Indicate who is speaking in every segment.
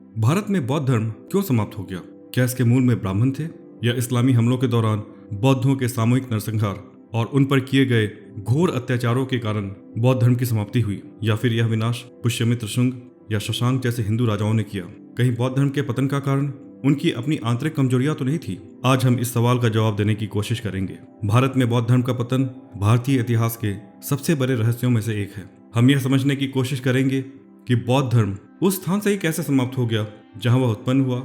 Speaker 1: भारत में बौद्ध धर्म क्यों समाप्त हो गया? क्या इसके मूल में ब्राह्मण थे, या इस्लामी हमलों के दौरान बौद्धों के सामूहिक नरसंहार और उन पर किए गए घोर अत्याचारों के कारण बौद्ध धर्म की समाप्ति हुई, या फिर यह विनाश पुष्यमित्र शुंग या शशांक जैसे हिंदू राजाओं ने किया? कहीं बौद्ध धर्म के पतन का कारण उनकी अपनी आंतरिक कमजोरियां तो नहीं थी? आज हम इस सवाल का जवाब देने की कोशिश करेंगे। भारत में बौद्ध धर्म का पतन भारतीय इतिहास के सबसे बड़े रहस्यों में से एक है। हम यह समझने की कोशिश करेंगे कि बौद्ध धर्म उस स्थान से ही कैसे समाप्त हो गया जहां वह उत्पन्न हुआ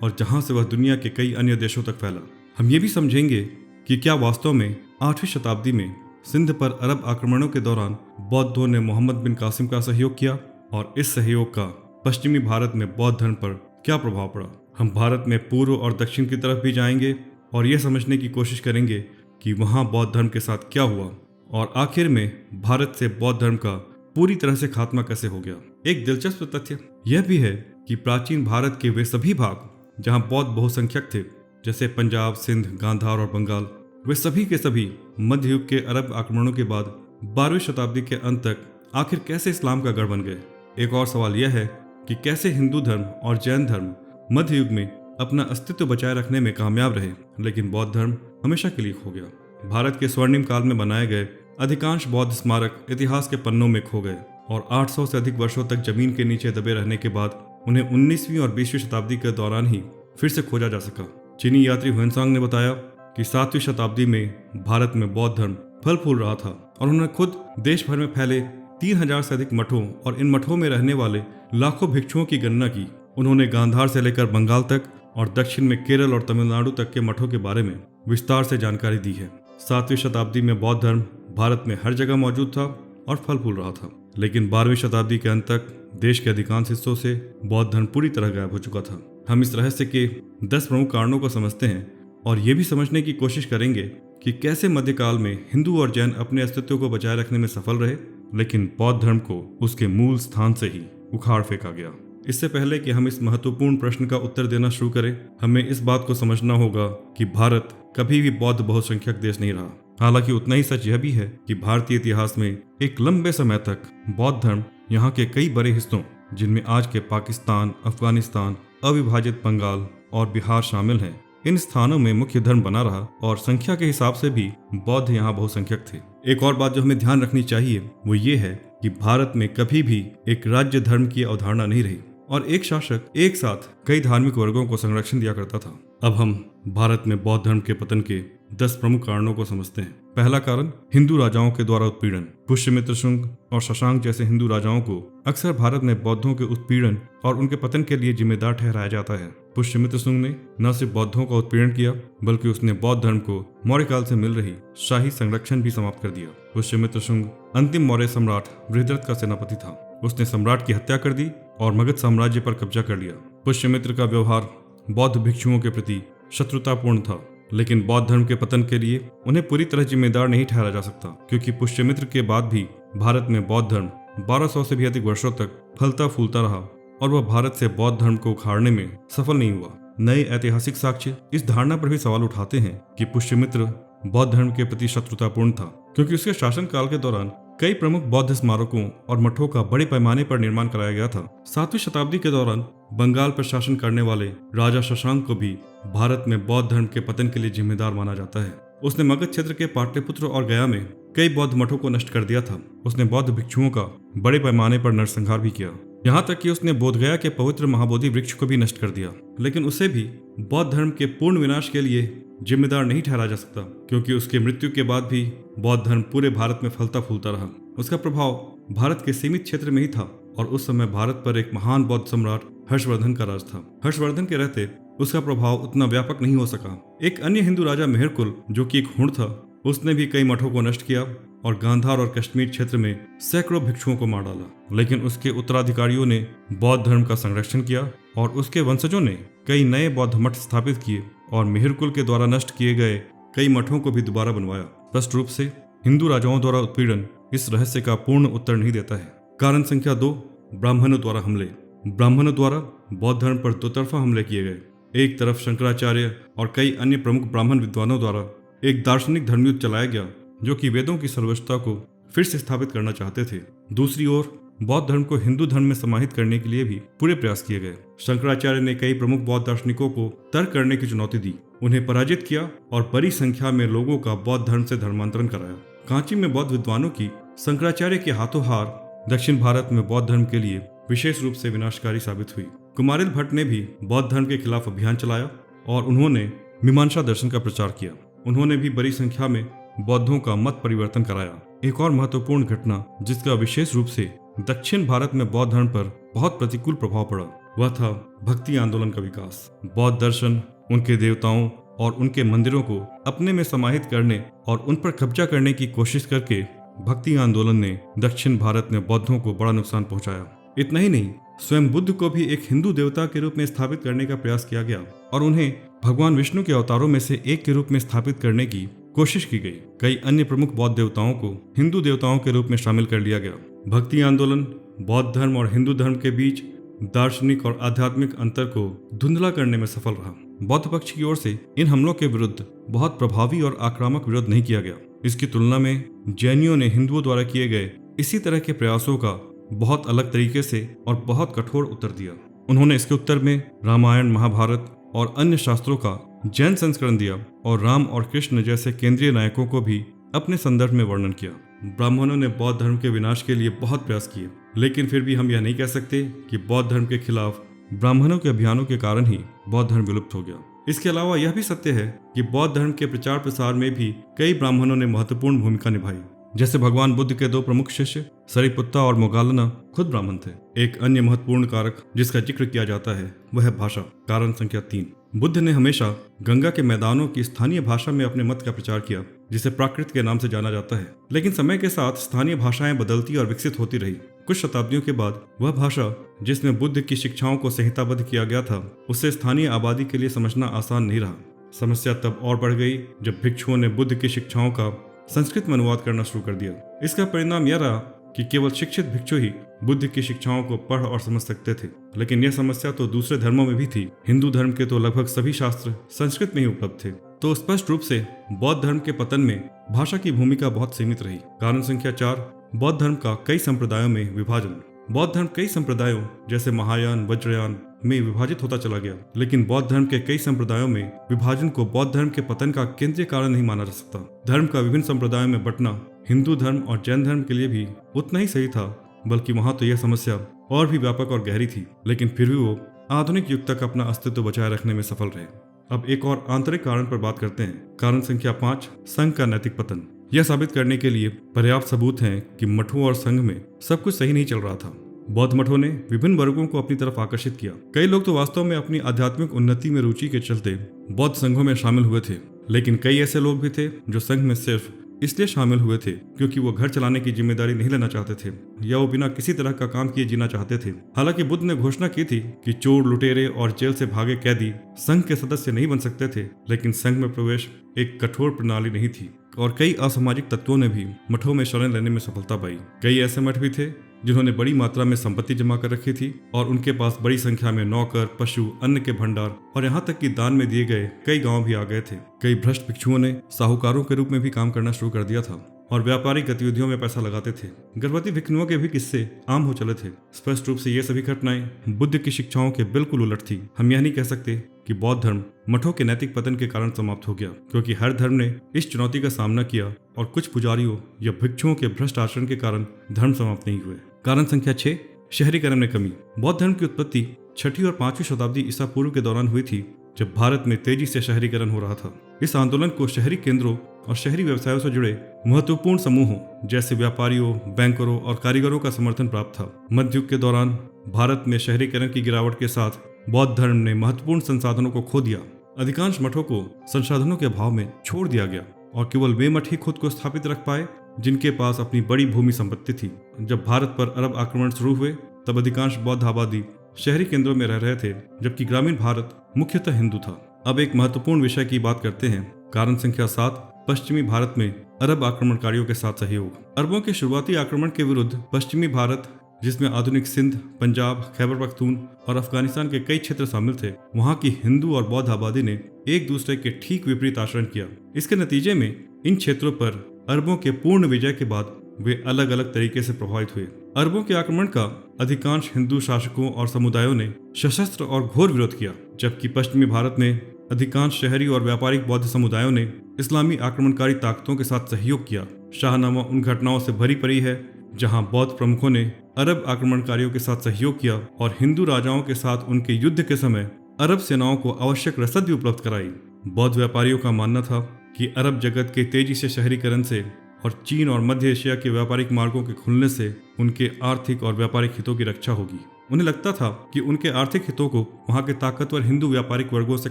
Speaker 1: और जहां से वह दुनिया के कई अन्य देशों तक फैला। हम ये भी समझेंगे कि क्या वास्तव में 8वीं शताब्दी में सिंध पर अरब आक्रमणों के दौरान बौद्धों ने मोहम्मद बिन कासिम का सहयोग किया, और इस सहयोग का पश्चिमी भारत में बौद्ध धर्म पर क्या प्रभाव पड़ा। हम भारत में पूर्व और दक्षिण की तरफ भी जाएंगे और यह समझने की कोशिश करेंगे कि वहां बौद्ध धर्म के साथ क्या हुआ, और आखिर में भारत से बौद्ध धर्म का पूरी तरह से खात्मा कैसे हो गया। एक दिलचस्प तथ्य यह भी है कि प्राचीन भारत के वे सभी भाग जहां बौद्ध बहुसंख्यक थे, जैसे पंजाब, सिंध, गांधार और बंगाल, वे सभी के सभी मध्य युग के अरब आक्रमणों के बाद 12वीं शताब्दी के अंत तक आखिर कैसे इस्लाम का गढ़ बन गए। एक और सवाल यह है कि कैसे हिंदू धर्म और जैन धर्म मध्य युग में अपना अस्तित्व बचाए रखने में कामयाब रहे, लेकिन बौद्ध धर्म हमेशा के लिए खो गया। भारत के स्वर्णिम काल में बनाए गए अधिकांश बौद्ध स्मारक इतिहास के पन्नों में खो गए, और 800 से अधिक वर्षों तक जमीन के नीचे दबे रहने के बाद उन्हें 19वीं और 20वीं शताब्दी के दौरान ही फिर से खोजा जा सका। चीनी यात्री हुएनसांग ने बताया कि 7वीं शताब्दी में भारत में बौद्ध धर्म फल फूल रहा था, और उन्होंने खुद देश भर में फैले 3000 से अधिक मठों और इन मठों में रहने वाले लाखों भिक्षुओं की गणना की। उन्होंने गांधार से लेकर बंगाल तक और दक्षिण में केरल और तमिलनाडु तक के मठों के बारे में विस्तार से जानकारी दी है। 7वीं शताब्दी में बौद्ध धर्म भारत में हर जगह मौजूद था और फल फूल रहा था, लेकिन 12वीं शताब्दी के अंत तक देश के अधिकांश हिस्सों से बौद्ध धर्म पूरी तरह गायब हो चुका था। हम इस रहस्य के 10 प्रमुख कारणों को समझते हैं और ये भी समझने की कोशिश करेंगे कि कैसे मध्यकाल में हिंदू और जैन अपने अस्तित्व को बचाए रखने में सफल रहे, लेकिन बौद्ध धर्म को उसके मूल स्थान से ही उखाड़ फेंका गया। इससे पहले कि हम इस महत्वपूर्ण प्रश्न का उत्तर देना शुरू करें, हमें इस बात को समझना होगा कि भारत कभी भी बौद्ध बहुसंख्यक देश नहीं रहा। हालांकि उतना ही सच यह भी है कि भारतीय इतिहास में एक लंबे समय तक बौद्ध धर्म यहाँ के कई बड़े हिस्सों, जिनमें आज के पाकिस्तान, अफगानिस्तान, अविभाजित बंगाल और बिहार शामिल हैं, इन स्थानों में मुख्य धर्म बना रहा, और संख्या के हिसाब से भी बौद्ध यहाँ बहुसंख्यक थे। एक और बात जो हमें ध्यान रखनी चाहिए वो ये है कि भारत में कभी भी एक राज्य धर्म की अवधारणा नहीं रही, और एक शासक एक साथ कई धार्मिक वर्गों को संरक्षण दिया करता था। अब हम भारत में बौद्ध धर्म के पतन के 10 प्रमुख कारणों को समझते हैं। पहला कारण, हिंदू राजाओं के द्वारा उत्पीड़न। पुष्यमित्र शुंग और शशांक जैसे हिंदू राजाओं को अक्सर भारत में बौद्धों के उत्पीड़न और उनके पतन के लिए जिम्मेदार ठहराया जाता है। पुष्यमित्र शुंग ने न सिर्फ बौद्धों का उत्पीड़न किया, बल्कि उसने बौद्ध धर्म को मौर्य काल से मिल रही शाही संरक्षण भी समाप्त कर दिया। पुष्यमित्र शुंग अंतिम मौर्य सम्राट बृहद्रथ का सेनापति था। उसने सम्राट की हत्या कर दी और मगध साम्राज्य पर कब्जा कर लिया। पुष्यमित्र का व्यवहार बौद्ध भिक्षुओं के प्रति शत्रुतापूर्ण था, लेकिन बौद्ध धर्म के पतन के लिए उन्हें पूरी तरह जिम्मेदार नहीं ठहरा जा सकता, क्योंकि पुष्यमित्र के बाद भी भारत में बौद्ध धर्म 1200 से भी अधिक वर्षों तक फलता फूलता रहा, और वह भारत से बौद्ध धर्म को उखाड़ने में सफल नहीं हुआ। नए ऐतिहासिक साक्ष्य इस धारणा पर भी सवाल उठाते हैं कि पुष्यमित्र बौद्ध धर्म के प्रति शत्रुतापूर्ण था, क्योंकि उसके शासनकाल के दौरान कई प्रमुख बौद्ध स्मारकों और मठों का बड़े पैमाने पर निर्माण कराया गया था। 7वीं शताब्दी के दौरान बंगाल पर शासन करने वाले राजा शशांक को भी भारत में बौद्ध धर्म के पतन के लिए जिम्मेदार माना जाता है। उसने मगध क्षेत्र के पाटलिपुत्र और गया में कई बौद्ध मठों को नष्ट कर दिया था। उसने बौद्ध भिक्षुओं का बड़े पैमाने पर नरसंहार भी किया, यहाँ तक कि उसने बोधगया के पवित्र महाबोधि वृक्ष को भी नष्ट कर दिया। लेकिन उसे भी बौद्ध धर्म के पूर्ण विनाश के लिए जिम्मेदार नहीं ठहरा जा सकता, क्योंकि उसके मृत्यु के बाद भी बौद्ध धर्म पूरे भारत में फलता फूलता रहा। उसका प्रभाव भारत के सीमित क्षेत्र में ही था, और उस समय भारत पर एक महान बौद्ध सम्राट हर्षवर्धन का राज था। हर्षवर्धन के रहते उसका प्रभाव उतना व्यापक नहीं हो सका। एक अन्य हिंदू राजा मेहरकुल, जो कि एक हुण था, उसने भी कई मठों को नष्ट किया और गांधार और कश्मीर क्षेत्र में सैकड़ों भिक्षुओं को मार डाला। लेकिन उसके उत्तराधिकारियों ने बौद्ध धर्म का संरक्षण किया, और उसके वंशजों ने कई नए बौद्ध मठ स्थापित किए और मेहरकुल के द्वारा नष्ट किए गए कई मठों को भी दोबारा बनवाया। स्पष्ट रूप से हिंदू राजाओं द्वारा उत्पीड़न इस रहस्य का पूर्ण उत्तर नहीं देता है। कारण संख्या 2, ब्राह्मणों द्वारा हमले। ब्राह्मणों द्वारा बौद्ध धर्म पर दो तरफा हमले किए गए। एक तरफ शंकराचार्य और कई अन्य प्रमुख ब्राह्मण विद्वानों द्वारा एक दार्शनिक धर्मयुद्ध चलाया गया, जो कि वेदों की सर्वोच्चता को फिर से स्थापित करना चाहते थे। दूसरी ओर बौद्ध धर्म को हिंदू धर्म में समाहित करने के लिए भी पूरे प्रयास किए गए। शंकराचार्य ने कई प्रमुख बौद्ध दार्शनिकों को तर्क करने की चुनौती दी, उन्हें पराजित किया और बड़ी संख्या में लोगों का बौद्ध धर्म से धर्मांतरण कराया। कांची में बौद्ध विद्वानों की शंकराचार्य के हाथों हार दक्षिण भारत में बौद्ध धर्म के लिए विशेष रूप से विनाशकारी साबित हुई। कुमारिल भट्ट ने भी बौद्ध धर्म के खिलाफ अभियान चलाया और उन्होंने मीमांसा दर्शन का प्रचार किया। उन्होंने भी बड़ी संख्या में बौद्धों का मत परिवर्तन कराया। एक और महत्वपूर्ण घटना जिसका विशेष रूप से दक्षिण भारत में बौद्ध धर्म पर बहुत प्रतिकूल प्रभाव पड़ा, वह था भक्ति आंदोलन का विकास। बौद्ध दर्शन उनके देवताओं और उनके मंदिरों को अपने में समाहित करने और उन पर कब्जा करने की कोशिश करके भक्ति आंदोलन ने दक्षिण भारत में बौद्धों को बड़ा नुकसान पहुंचाया। इतना ही नहीं, स्वयं बुद्ध को भी एक हिंदू देवता के रूप में स्थापित करने का प्रयास किया गया और उन्हें भगवान विष्णु के अवतारों में से एक के रूप में स्थापित करने की कोशिश की गई। कई अन्य प्रमुख बौद्ध देवताओं को हिंदू देवताओं के रूप में शामिल कर लिया गया। भक्ति आंदोलन बौद्ध धर्म और हिंदू धर्म के बीच दार्शनिक और आध्यात्मिक अंतर को धुंधला करने में सफल रहा। बौद्ध पक्ष की ओर से इन हमलों के विरुद्ध बहुत प्रभावी और आक्रामक विरोध नहीं किया गया। इसकी तुलना में जैनियों ने हिंदुओं द्वारा किए गए इसी तरह के प्रयासों का बहुत अलग तरीके से और बहुत कठोर उत्तर दिया। उन्होंने इसके उत्तर में रामायण, महाभारत और अन्य शास्त्रों का जैन संस्करण दिया और राम और कृष्ण जैसे केंद्रीय नायकों को भी अपने संदर्भ में वर्णन किया। ब्राह्मणों ने बौद्ध धर्म के विनाश के लिए बहुत प्रयास किए, लेकिन फिर भी हम यह नहीं कह सकते कि बौद्ध धर्म के खिलाफ ब्राह्मणों के अभियानों के कारण ही बौद्ध धर्म विलुप्त हो गया। इसके अलावा यह भी सत्य है कि बौद्ध धर्म के प्रचार प्रसार में भी कई ब्राह्मणों ने महत्वपूर्ण भूमिका निभाई। जैसे भगवान बुद्ध के 2 प्रमुख शिष्य सरिपुत्ता और मोगलाना खुद ब्राह्मण थे। एक अन्य महत्वपूर्ण कारक जिसका जिक्र किया जाता है वह है भाषा। कारण संख्या 3, बुद्ध ने हमेशा गंगा के मैदानों की स्थानीय भाषा में अपने मत का प्रचार किया, जिसे प्राकृत के नाम से जाना जाता है। लेकिन समय के साथ स्थानीय भाषाएं बदलती और विकसित होती रही। कुछ शताब्दियों के बाद वह भाषा जिसमें बुद्ध की शिक्षाओं को संहिताबद्ध किया गया था, उसे स्थानीय आबादी के लिए समझना आसान नहीं रहा। समस्या तब और बढ़ गई जब भिक्षुओं ने बुद्ध की शिक्षाओं का संस्कृत में अनुवाद करना शुरू कर दिया। इसका परिणाम यह रहा कि केवल शिक्षित भिक्षु ही बुद्ध की शिक्षाओं को पढ़ और समझ सकते थे। लेकिन यह समस्या तो दूसरे धर्मों में भी थी। हिंदू धर्म के तो लगभग सभी शास्त्र संस्कृत में ही उपलब्ध थे। तो स्पष्ट रूप से बौद्ध धर्म के पतन में भाषा की भूमिका बहुत सीमित रही। कारण संख्या 4, बौद्ध धर्म का कई संप्रदायों में विभाजन। बौद्ध धर्म कई संप्रदायों जैसे महायान, वज्रयान में विभाजित होता चला गया, लेकिन बौद्ध धर्म के कई संप्रदायों में विभाजन को बौद्ध धर्म के पतन का केंद्रीय कारण नहीं माना जा सकता। धर्म का विभिन्न संप्रदायों में बंटना हिंदू धर्म और जैन धर्म के लिए भी उतना ही सही था, बल्कि वहां तो यह समस्या और भी व्यापक और गहरी थी। लेकिन फिर भी वो आधुनिक युग तक अपना अस्तित्व बचाए रखने में सफल रहे। अब एक और आंतरिक कारण पर बात करते हैं। कारण संख्या 5, संघ का नैतिक पतन। यह साबित करने के लिए पर्याप्त सबूत हैं कि मठों और संघ में सब कुछ सही नहीं चल रहा था। बौद्ध मठों ने विभिन्न वर्गों को अपनी तरफ आकर्षित किया। कई लोग तो वास्तव में अपनी आध्यात्मिक उन्नति में रुचि के चलते बौद्ध संघों में शामिल हुए थे, लेकिन कई ऐसे लोग भी थे जो संघ में सिर्फ इसलिए शामिल हुए थे क्योंकि वो घर चलाने की जिम्मेदारी नहीं लेना चाहते थे या वो बिना किसी तरह का काम किए जीना चाहते थे। हालांकि बुद्ध ने घोषणा की थी कि चोर, लुटेरे और जेल से भागे कैदी संघ के सदस्य नहीं बन सकते थे, लेकिन संघ में प्रवेश एक कठोर प्रणाली नहीं थी और कई असामाजिक तत्वों ने भी मठों में शरण लेने में सफलता पाई। कई ऐसे मठ भी थे जिन्होंने बड़ी मात्रा में संपत्ति जमा कर रखी थी और उनके पास बड़ी संख्या में नौकर, पशु, अन्न के भंडार और यहाँ तक कि दान में दिए गए कई गांव भी आ गए थे। कई भ्रष्ट भिक्षुओं ने साहूकारों के रूप में भी काम करना शुरू कर दिया था और व्यापारिक गतिविधियों में पैसा लगाते थे। गर्भवती भिक्षुओं के भी किस्से आम हो चले थे। स्पष्ट रूप से ये सभी घटनाएं बुद्ध की शिक्षाओं के बिल्कुल उलट थी। हम यह नहीं कह सकते कि बौद्ध धर्म मठों के नैतिक पतन के कारण समाप्त हो गया, क्योंकि हर धर्म ने इस चुनौती का सामना किया और कुछ पुजारियों या भिक्षुओं के भ्रष्ट आचरण के कारण धर्म समाप्त नहीं हुए। कारण संख्या 6, शहरीकरण में कमी। बौद्ध धर्म की उत्पत्ति 6वीं और 5वीं शताब्दी ईसा पूर्व के दौरान हुई थी, जब भारत में तेजी से शहरीकरण हो रहा था। इस आंदोलन को शहरी केंद्रों और शहरी व्यवसायों से जुड़े महत्वपूर्ण समूहों जैसे व्यापारियों, बैंकरों और कारीगरों का समर्थन प्राप्त था। मध्य युग के दौरान भारत में शहरीकरण की गिरावट के साथ बौद्ध धर्म ने महत्वपूर्ण संसाधनों को खो दिया। अधिकांश मठों को संसाधनों के अभाव में छोड़ दिया गया और केवल वे मठ ही खुद को स्थापित रख पाए जिनके पास अपनी बड़ी भूमि संपत्ति थी। जब भारत पर अरब आक्रमण शुरू हुए तब अधिकांश बौद्ध आबादी शहरी केंद्रों में रह रहे थे, जबकि ग्रामीण भारत मुख्यतः हिंदू था। अब एक महत्वपूर्ण विषय की बात करते हैं। कारण संख्या 7, पश्चिमी भारत में अरब आक्रमणकारियों के साथ सहयोग। अरबों के शुरुआती आक्रमण के विरुद्ध पश्चिमी भारत, जिसमें आधुनिक सिंध, पंजाब, खैबर पख्तून और अफगानिस्तान के कई क्षेत्र शामिल थे, वहां की हिंदू और बौद्ध आबादी ने एक दूसरे के ठीक विपरीत आचरण किया। इसके नतीजे में इन क्षेत्रों पर अरबों के पूर्ण विजय के बाद वे अलग अलग तरीके से प्रभावित हुए। अरबों के आक्रमण का अधिकांश हिंदू शासकों और समुदायों ने सशस्त्र और घोर विरोध किया, जबकि पश्चिमी भारत में अधिकांश शहरी और व्यापारिक बौद्ध समुदायों ने इस्लामी आक्रमणकारी ताकतों के साथ सहयोग किया। शाहनामा उन घटनाओं से भरी पड़ी है जहां बौद्ध प्रमुखों ने अरब आक्रमणकारियों के साथ सहयोग किया और हिंदू राजाओं के साथ उनके युद्ध के समय अरब सेनाओं को आवश्यक रसद भी उपलब्ध कराई। बौद्ध व्यापारियों का मानना था कि अरब जगत के तेजी से शहरीकरण से और चीन और मध्य एशिया के व्यापारिक मार्गों के खुलने से उनके आर्थिक और व्यापारिक हितों की रक्षा होगी। उन्हें लगता था कि उनके आर्थिक हितों को वहां के ताकतवर हिंदू व्यापारिक वर्गों से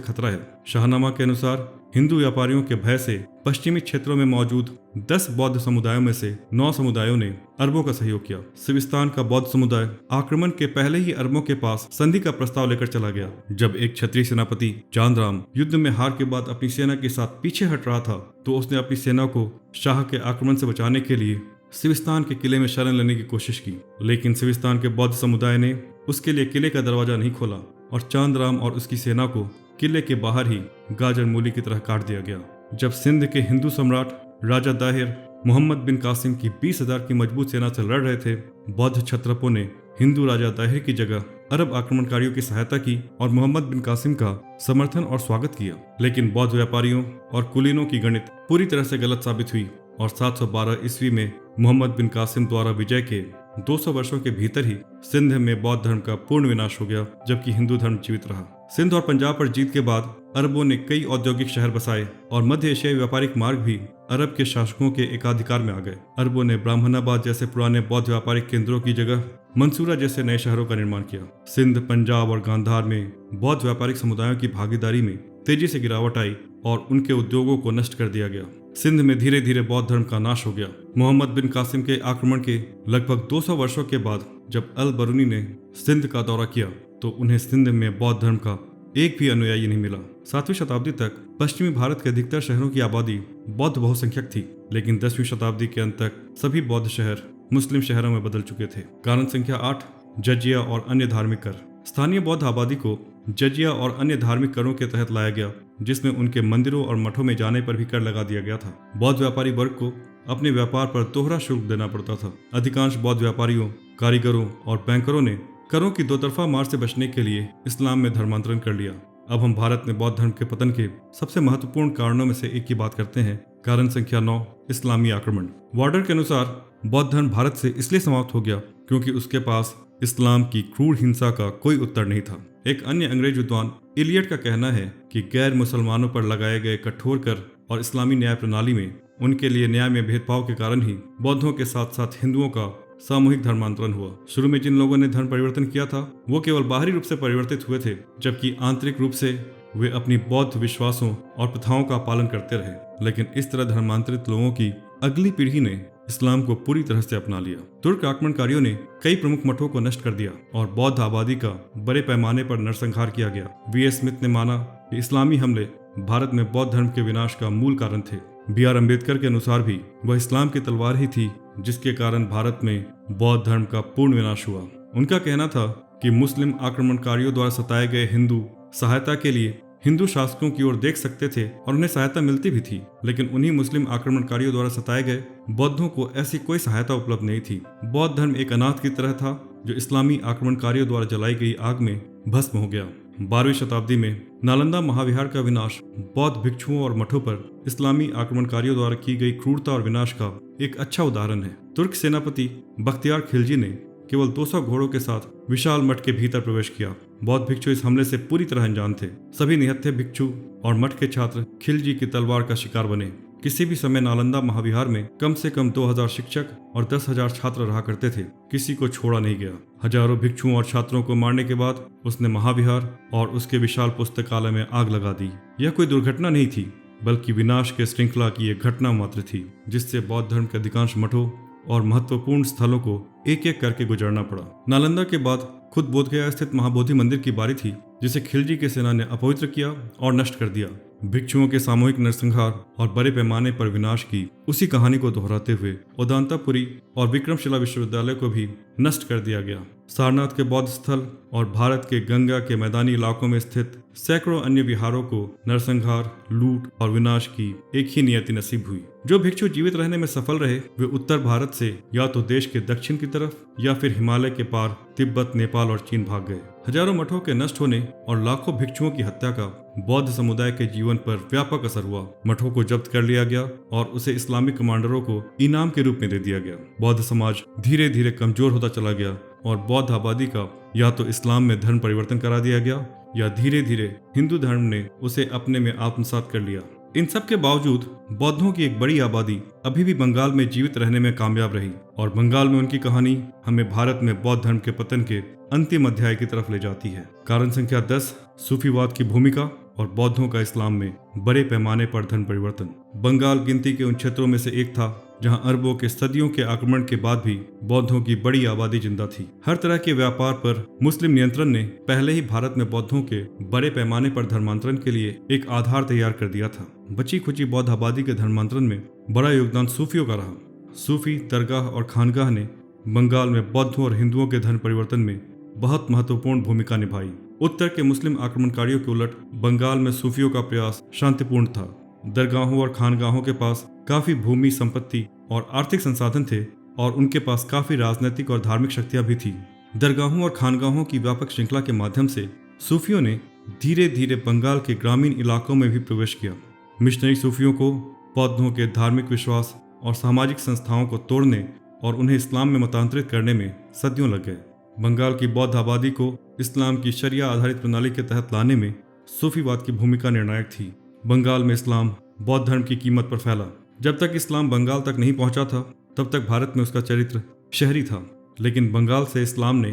Speaker 1: खतरा है। शाहनामा के अनुसार हिंदू व्यापारियों के भय से पश्चिमी क्षेत्रों में मौजूद 10 बौद्ध समुदायों में से 9 समुदायों ने अरबों का सहयोग किया। सिविस्तान का बौद्ध समुदाय आक्रमण के पहले ही अरबों के पास संधि का प्रस्ताव लेकर चला गया। जब एक क्षत्रिय सेनापति चांदराम युद्ध में हार के बाद अपनी सेना के साथ पीछे हट रहा था तो उसने अपनी सेना को शाह के आक्रमण से बचाने के लिए सिविस्तान के किले में शरण लेने की कोशिश की, लेकिन सिविस्तान के बौद्ध समुदाय ने उसके लिए किले का दरवाजा नहीं खोला और चांदराम और उसकी सेना को किले के बाहर ही गाजर मूली की तरह काट दिया गया। जब सिंध के हिंदू सम्राट राजा दाहिर मोहम्मद बिन कासिम की 20,000 की मजबूत सेना से लड़ रहे थे, बौद्ध क्षत्रपों ने हिंदू राजा दाहिर की जगह अरब आक्रमणकारियों की सहायता की और मोहम्मद बिन कासिम का समर्थन और स्वागत किया। लेकिन बौद्ध व्यापारियों और कुलीनों की गणित पूरी तरह से गलत साबित हुई और 712 ईस्वी में मोहम्मद बिन कासिम द्वारा विजय के 200 वर्षों के भीतर ही सिंध में बौद्ध धर्म का पूर्ण विनाश हो गया, जबकि हिंदू धर्म जीवित रहा। सिंध और पंजाब पर जीत के बाद अरबों ने कई औद्योगिक शहर बसाए और मध्य एशियाई व्यापारिक मार्ग भी अरब के शासकों के एकाधिकार में आ गए। अरबों ने ब्राह्मणाबाद जैसे पुराने बौद्ध व्यापारिक केंद्रों की जगह मंसूरा जैसे नए शहरों का निर्माण किया। सिंध, पंजाब और गांधार में बौद्ध व्यापारिक समुदायों की भागीदारी में तेजी से गिरावट आई और उनके उद्योगों को नष्ट कर दिया गया। सिंध में धीरे धीरे बौद्ध धर्म का नाश हो गया। मोहम्मद बिन कासिम के आक्रमण के लगभग 200 वर्षों के बाद जब अल बरूनी ने सिंध का दौरा किया तो उन्हें सिंध में बौद्ध धर्म का एक भी अनुयायी नहीं मिला। 7वीं शताब्दी तक पश्चिमी भारत के अधिकतर शहरों की आबादी बौद्ध बहुसंख्यक थी, लेकिन 10वीं शताब्दी के अंत तक सभी बौद्ध शहर मुस्लिम शहरों में बदल चुके थे। कारण संख्या 8, जजिया और अन्य धार्मिक कर। स्थानीय बौद्ध आबादी को जजिया और अन्य धार्मिक करों के तहत लाया गया, जिसमें उनके मंदिरों और मठों में जाने पर भी कर लगा दिया गया था। बौद्ध व्यापारी वर्ग को अपने व्यापार पर दोहरा शुल्क देना पड़ता था। अधिकांश बौद्ध व्यापारियों, कारीगरों और बैंकरों ने करों की दोतरफा मार से बचने के लिए इस्लाम में धर्मांतरण कर लिया। अब हम भारत में बौद्ध धर्म के पतन के सबसे महत्वपूर्ण कारणों में से एक की बात करते हैं। कारण संख्या 9, इस्लामी आक्रमण। वार्डर के अनुसार बौद्ध धर्म भारत से इसलिए समाप्त हो गया क्योंकि उसके पास इस्लाम की क्रूर हिंसा का कोई उत्तर नहीं था। एक अन्य अंग्रेज विद्वान इलियट का कहना है कि गैर मुसलमानों पर लगाए गए कठोर कर और इस्लामी न्याय प्रणाली में उनके लिए न्याय में भेदभाव के कारण ही बौद्धों के साथ साथ हिंदुओं का सामूहिक धर्मांतरण हुआ। शुरू में जिन लोगों ने धर्म परिवर्तन किया था वो केवल बाहरी रूप से परिवर्तित हुए थे, जबकि आंतरिक रूप से वे अपनी बौद्ध विश्वासों और प्रथाओं का पालन करते रहे। लेकिन इस तरह धर्मांतरित लोगों की अगली पीढ़ी ने इस्लाम को पूरी तरह से अपना लिया। तुर्क आक्रमणकारियों ने कई प्रमुख मठों को नष्ट कर दिया और बौद्ध आबादी का बड़े पैमाने पर नरसंहार किया गया। वी.एस. स्मिथ ने माना कि इस्लामी हमले भारत में बौद्ध धर्म के विनाश का मूल कारण थे। बी.आर. अम्बेडकर के अनुसार भी वह इस्लाम की तलवार ही थी जिसके कारण भारत में बौद्ध धर्म का पूर्ण विनाश हुआ। उनका कहना था कि मुस्लिम आक्रमणकारियों द्वारा सताए गए हिंदू सहायता के लिए हिंदू शासकों की ओर देख सकते थे और उन्हें सहायता मिलती भी थी, लेकिन उन्हीं मुस्लिम आक्रमणकारियों द्वारा सताए गए बौद्धों को ऐसी कोई सहायता उपलब्ध नहीं थी। बौद्ध धर्म एक अनाथ की तरह था जो इस्लामी आक्रमणकारियों द्वारा जलाई गई आग में भस्म हो गया। 12वीं शताब्दी में नालंदा महाविहार का विनाश बौद्ध भिक्षुओं और मठों पर इस्लामी आक्रमणकारियों द्वारा की गई क्रूरता और विनाश का एक अच्छा उदाहरण है। तुर्क सेनापति बख्तियार खिलजी ने केवल 200 घोड़ों के साथ विशाल मठ के भीतर प्रवेश किया। बौद्ध भिक्षु इस हमले से पूरी तरह अनजान थे। सभी निहत्थे भिक्षु और मठ के छात्र खिलजी की तलवार का शिकार बने। किसी भी समय नालंदा महाविहार में कम से कम 2000 शिक्षक और 10,000 छात्र रहा करते थे। किसी को छोड़ा नहीं गया। हजारों भिक्षुओं और छात्रों को मारने के बाद उसने महाविहार और उसके विशाल पुस्तकालय में आग लगा दी। यह कोई दुर्घटना नहीं थी, बल्कि विनाश के श्रृंखला की एक घटना मात्र थी, जिससे बौद्ध धर्म के अधिकांश मठों और महत्वपूर्ण स्थलों को एक एक करके गुजरना पड़ा। नालंदा के बाद खुद बोधगया स्थित महाबोधि मंदिर की बारी थी, जिसे खिलजी की सेना ने अपवित्र किया और नष्ट कर दिया। भिक्षुओं के सामूहिक नरसंहार और बड़े पैमाने पर विनाश की उसी कहानी को दोहराते हुए उदांतापुरी और विक्रमशिला विश्वविद्यालय को भी नष्ट कर दिया गया। सारनाथ के बौद्ध स्थल और भारत के गंगा के मैदानी इलाकों में स्थित सैकड़ों अन्य विहारों को नरसंहार, लूट और विनाश की एक ही नियति नसीब हुई। जो भिक्षु जीवित रहने में सफल रहे वे उत्तर भारत से या तो देश के दक्षिण की तरफ या फिर हिमालय के पार तिब्बत, नेपाल और चीन भाग गए। हजारों मठों के नष्ट होने और लाखों भिक्षुओं की हत्या का बौद्ध समुदाय के जीवन पर व्यापक असर हुआ। मठों को जब्त कर लिया गया और उसे इस्लामिक कमांडरों को इनाम के रूप में दे दिया गया। बौद्ध समाज धीरे धीरे कमजोर होता चला गया और बौद्ध आबादी का या तो इस्लाम में धर्म परिवर्तन करा दिया गया या धीरे धीरे हिंदू धर्म ने उसे अपने में आत्मसात कर लिया। इन सब के बावजूद बौद्धों की एक बड़ी आबादी अभी भी बंगाल में जीवित रहने में कामयाब रही और बंगाल में उनकी कहानी हमें भारत में बौद्ध धर्म के पतन के अंतिम अध्याय की तरफ ले जाती है। कारण संख्या 10, सूफीवाद की भूमिका और बौद्धों का इस्लाम में बड़े पैमाने पर धर्म परिवर्तन। बंगाल गिनती के उन क्षेत्रों में से एक था जहां अरबों के सदियों के आक्रमण के बाद भी बौद्धों की बड़ी आबादी जिंदा थी। हर तरह के व्यापार पर मुस्लिम नियंत्रण ने पहले ही भारत में बौद्धों के बड़े पैमाने पर धर्मांतरण के लिए एक आधार तैयार कर दिया था। बची खुची बौद्ध आबादी के धर्मांतरण में बड़ा योगदान सूफियों का रहा। सूफी दरगाह और खानगाह ने बंगाल में बौद्धों और हिंदुओं के धर्म परिवर्तन में बहुत महत्वपूर्ण भूमिका निभाई। उत्तर के मुस्लिम आक्रमणकारियों के उलट बंगाल में सूफियों का प्रयास शांतिपूर्ण था। दरगाहों और खानगाहों के पास काफी भूमि, संपत्ति और आर्थिक संसाधन थे और उनके पास काफी राजनीतिक और धार्मिक शक्तियां भी थी। दरगाहों और खानगाहों की व्यापक श्रृंखला के माध्यम से सूफियों ने धीरे धीरे बंगाल के ग्रामीण इलाकों में भी प्रवेश किया। मिशनरी सूफियों को बौद्धों के धार्मिक विश्वास और सामाजिक संस्थाओं को तोड़ने और उन्हें इस्लाम में मतांतरित करने में सदियों लग गए। बंगाल की बौद्ध आबादी को इस्लाम की शरिया आधारित प्रणाली के तहत लाने में सूफीवाद की भूमिका निर्णायक थी। बंगाल में इस्लाम बौद्ध धर्म की कीमत पर फैला। जब तक इस्लाम बंगाल तक नहीं पहुंचा था तब तक भारत में उसका चरित्र शहरी था, लेकिन बंगाल से इस्लाम ने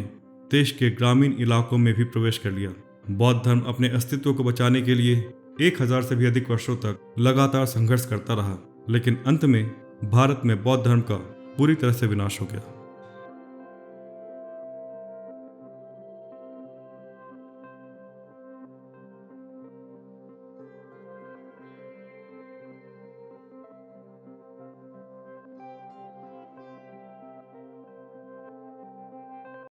Speaker 1: देश के ग्रामीण इलाकों में भी प्रवेश कर लिया। बौद्ध धर्म अपने अस्तित्व को बचाने के लिए 1000 से भी अधिक वर्षों तक लगातार संघर्ष करता रहा, लेकिन अंत में भारत में बौद्ध धर्म का पूरी तरह से विनाश हो गया।